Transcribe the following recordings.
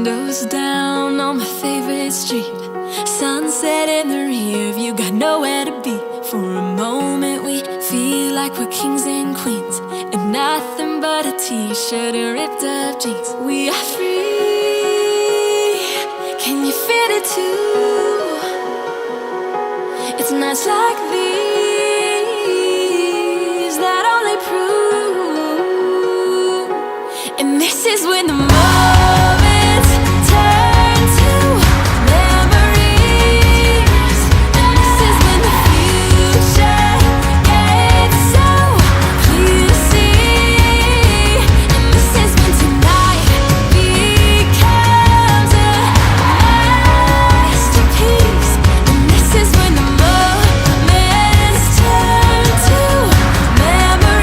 Windows down on my favorite street, sunset in the rear view, got nowhere to be. For a moment we feel like we're kings and queens in nothing but a t-shirt and ripped up jeans. We are free, can you feel it too? It's nights like these that only prove. And this is when the moments turn to memories. And this is when the future gets so clear to see. And this is when tonight becomes a masterpiece. And this is when the moments turn to memories.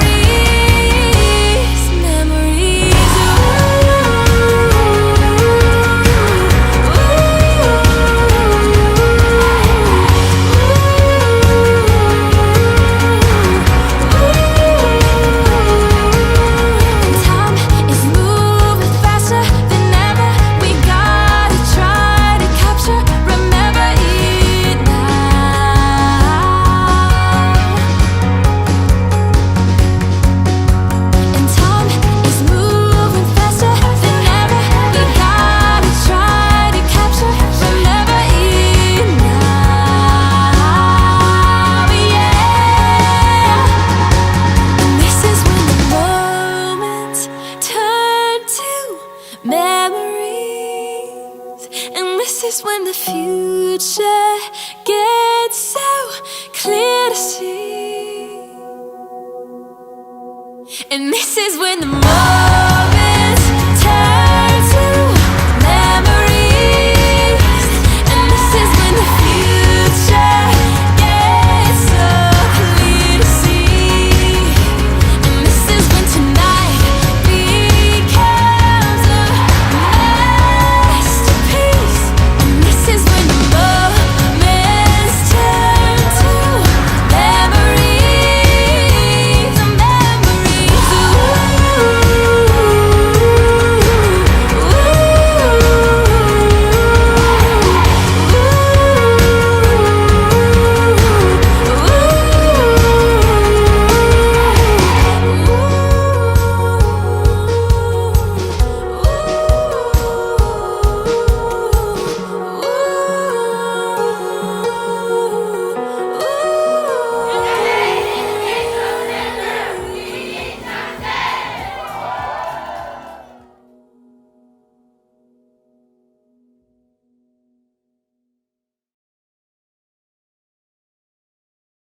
Memories. Time is moving faster than ever. We gotta try to capture, remember it now. And time is moving faster than ever. We gotta try to capture, remember it now. Yeah. And this is when the moments turn to memories. And this is when the future gets so clear to see. And this is when the moments